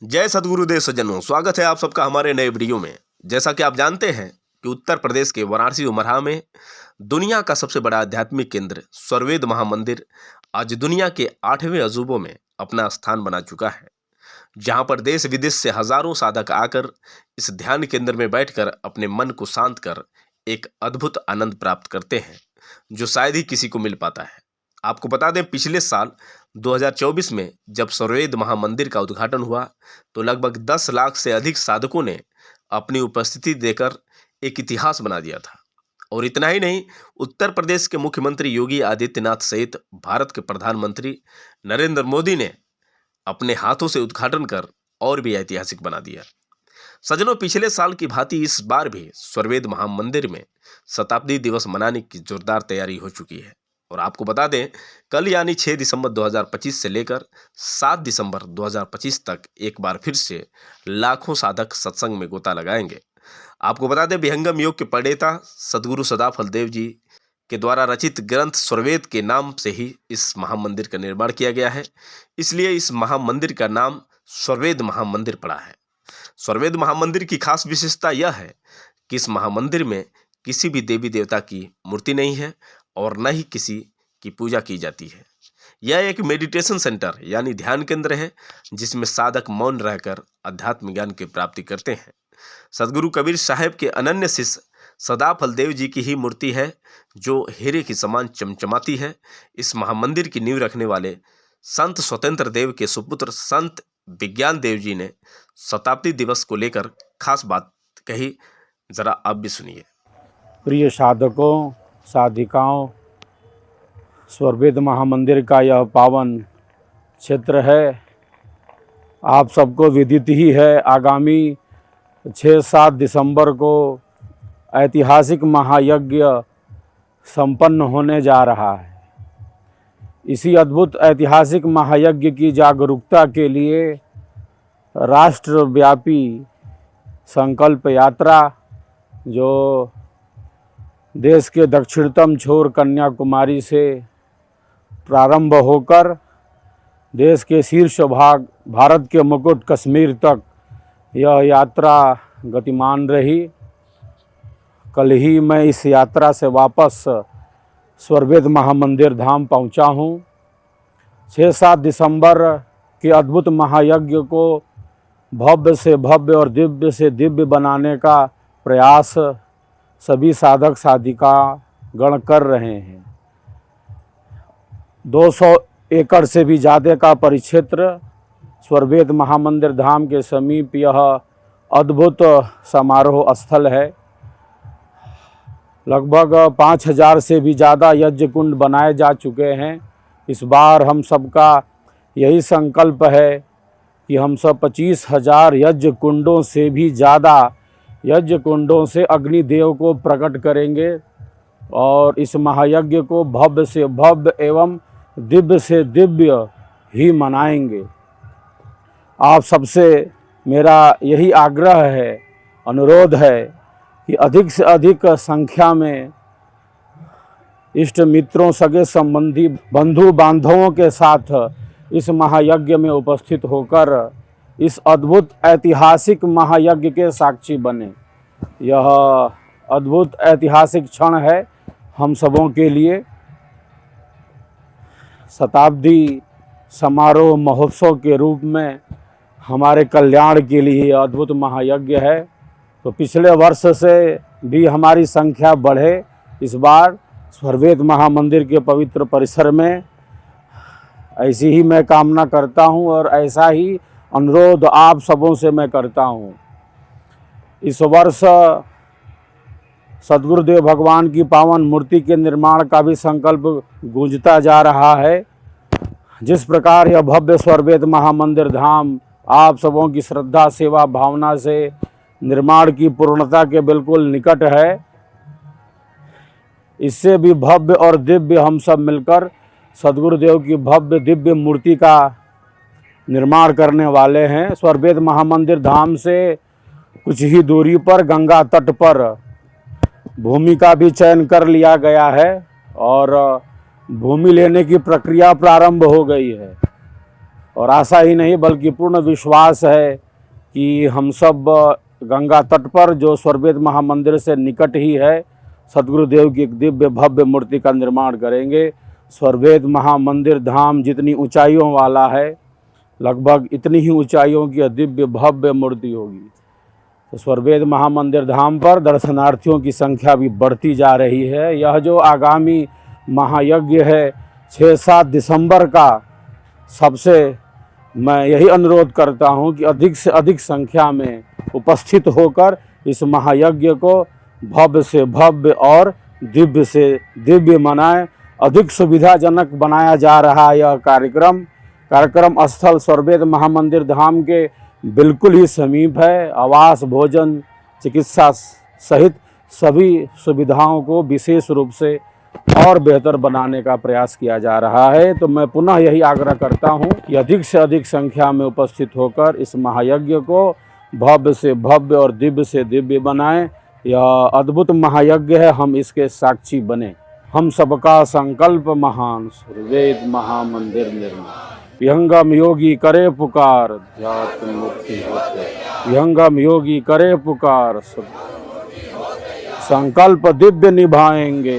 जय सद्गुरुदेव सज्जनों, स्वागत है आप सबका हमारे नए वीडियो में। जैसा कि आप जानते हैं कि उत्तर प्रदेश के वाराणसी उमरहा में दुनिया का सबसे बड़ा आध्यात्मिक केंद्र स्वरवेद महामंदिर आज दुनिया के 8वें अजूबों में अपना स्थान बना चुका है, जहां पर देश विदेश से हजारों साधक आकर इस ध्यान केंद्र में बैठकर अपने मन को शांत कर एक अद्भुत आनंद प्राप्त करते हैं, जो शायद ही किसी को मिल पाता है। आपको बता दें, पिछले साल 2024 में जब स्वरवेद महामंदिर का उद्घाटन हुआ तो लगभग 10 लाख से अधिक साधकों ने अपनी उपस्थिति देकर एक इतिहास बना दिया था। और इतना ही नहीं, उत्तर प्रदेश के मुख्यमंत्री योगी आदित्यनाथ सहित भारत के प्रधानमंत्री नरेंद्र मोदी ने अपने हाथों से उद्घाटन कर और भी ऐतिहासिक बना दिया। सज्जनों, पिछले साल की भांति इस बार भी स्वरवेद महामंदिर में शताब्दी दिवस मनाने की जोरदार तैयारी हो चुकी है। और आपको बता दें, कल यानी 6 दिसंबर 2025 से लेकर 7 दिसंबर 2025 तक एक बार फिर से लाखों साधक सत्संग में गोता लगाएंगे। आपको बता दें, विहंगम योग के प्रणेता सद्गुरु सदाफल देव जी के द्वारा रचित ग्रंथ स्वरवेद के नाम से ही इस महामंदिर का निर्माण किया गया है, इसलिए इस महामंदिर का नाम स्वरवेद महामंदिर पड़ा है। स्वरवेद महामंदिर की खास विशेषता यह है कि इस महामंदिर में किसी भी देवी देवता की मूर्ति नहीं है और न ही किसी की पूजा की जाती है। यह एक मेडिटेशन सेंटर यानी ध्यान केंद्र है, जिसमें साधक मौन रहकर अध्यात्म ज्ञान की प्राप्ति करते हैं। सदगुरु कबीर साहब के अनन्य शिष्य सदाफल देव जी की ही मूर्ति है, जो हीरे की समान चमचमाती है। इस महामंदिर की नींव रखने वाले संत स्वतंत्र देव के सुपुत्र संत विज्ञान देव जी ने शताब्दी दिवस को लेकर खास बात कही, जरा आप भी सुनिए। प्रिय साधकों, साधिकाओं, स्वरवेद महामंदिर का यह पावन क्षेत्र है। आप सबको विदित ही है, आगामी 6-7 दिसंबर को ऐतिहासिक महायज्ञ संपन्न होने जा रहा है। इसी अद्भुत ऐतिहासिक महायज्ञ की जागरूकता के लिए राष्ट्रव्यापी संकल्प यात्रा, जो देश के दक्षिणतम छोर कन्याकुमारी से प्रारंभ होकर देश के शीर्ष भाग भारत के मुकुट कश्मीर तक यह यात्रा गतिमान रही। कल ही मैं इस यात्रा से वापस स्वरवेद महामंदिर धाम पहुंचा हूं। 6-7 दिसंबर के अद्भुत महायज्ञ को भव्य से भव्य और दिव्य से दिव्य बनाने का प्रयास सभी साधक साधिका गण कर रहे हैं। 200 एकड़ से भी ज़्यादा का परिक्षेत्र स्वरवेद महामंदिर धाम के समीप यह अद्भुत समारोह स्थल है। लगभग 5000 से भी ज़्यादा यज्ञ कुंड बनाए जा चुके हैं। इस बार हम सबका यही संकल्प है कि हम सब 25,000 यज्ञ कुंडों से भी ज़्यादा यज्ञ कुंडों से अग्निदेव को प्रकट करेंगे और इस महायज्ञ को भव्य से भव्य एवं दिव्य से दिव्य ही मनाएंगे। आप सबसे मेरा यही आग्रह है, अनुरोध है कि अधिक से अधिक संख्या में इष्ट मित्रों, सगे संबंधी, बंधु बांधवों के साथ इस महायज्ञ में उपस्थित होकर इस अद्भुत ऐतिहासिक महायज्ञ के साक्षी बने। यह अद्भुत ऐतिहासिक क्षण है हम सबों के लिए। शताब्दी समारोह महोत्सव के रूप में हमारे कल्याण के लिए यह अद्भुत महायज्ञ है। तो पिछले वर्ष से भी हमारी संख्या बढ़े। इस बार स्वरवेद महामंदिर के पवित्र परिसर में ऐसी ही मैं कामना करता हूं और ऐसा ही अनुरोध आप सबों से मैं करता हूं। इस वर्ष सद्गुरुदेव भगवान की पावन मूर्ति के निर्माण का भी संकल्प गूंजता जा रहा है। जिस प्रकार यह भव्य स्वरवेद महामंदिर धाम आप सबों की श्रद्धा, सेवा, भावना से निर्माण की पूर्णता के बिल्कुल निकट है, इससे भी भव्य और दिव्य हम सब मिलकर सद्गुरुदेव की भव्य दिव्य मूर्ति का निर्माण करने वाले हैं। स्वरवेद महामंदिर धाम से कुछ ही दूरी पर गंगा तट पर भूमि का भी चयन कर लिया गया है और भूमि लेने की प्रक्रिया प्रारंभ हो गई है। और आशा ही नहीं बल्कि पूर्ण विश्वास है कि हम सब गंगा तट पर जो स्वर्वेद महामंदिर से निकट ही है सद्गुरुदेव की एक दिव्य भव्य मूर्ति का निर्माण करेंगे। स्वर्वेद महामंदिर धाम जितनी ऊंचाइयों वाला है लगभग इतनी ही ऊंचाइयों की दिव्य भव्य मूर्ति होगी। तो स्वर्वेद महामंदिर धाम पर दर्शनार्थियों की संख्या भी बढ़ती जा रही है। यह जो आगामी महायज्ञ है 6-7 दिसंबर का, सबसे मैं यही अनुरोध करता हूं कि अधिक से अधिक संख्या में उपस्थित होकर इस महायज्ञ को भव्य से भव्य और दिव्य से दिव्य मनाएं। अधिक सुविधाजनक बनाया जा रहा है यह कार्यक्रम स्थल स्वर्वेद महामंदिर धाम के बिल्कुल ही समीप है। आवास, भोजन, चिकित्सा सहित सभी सुविधाओं को विशेष रूप से और बेहतर बनाने का प्रयास किया जा रहा है। तो मैं पुनः यही आग्रह करता हूं कि अधिक से अधिक संख्या में उपस्थित होकर इस महायज्ञ को भव्य से भव्य और दिव्य से दिव्य बनाएं। यह अद्भुत महायज्ञ है, हम इसके साक्षी बने। हम सबका संकल्प महान, स्वर्वेद महामंदिर निर्माण। विहंगम योगी करे पुकार, अध्यात्म मुक्ति होते। विहंगम योगी करे पुकार, संकल्प दिव्य निभाएंगे।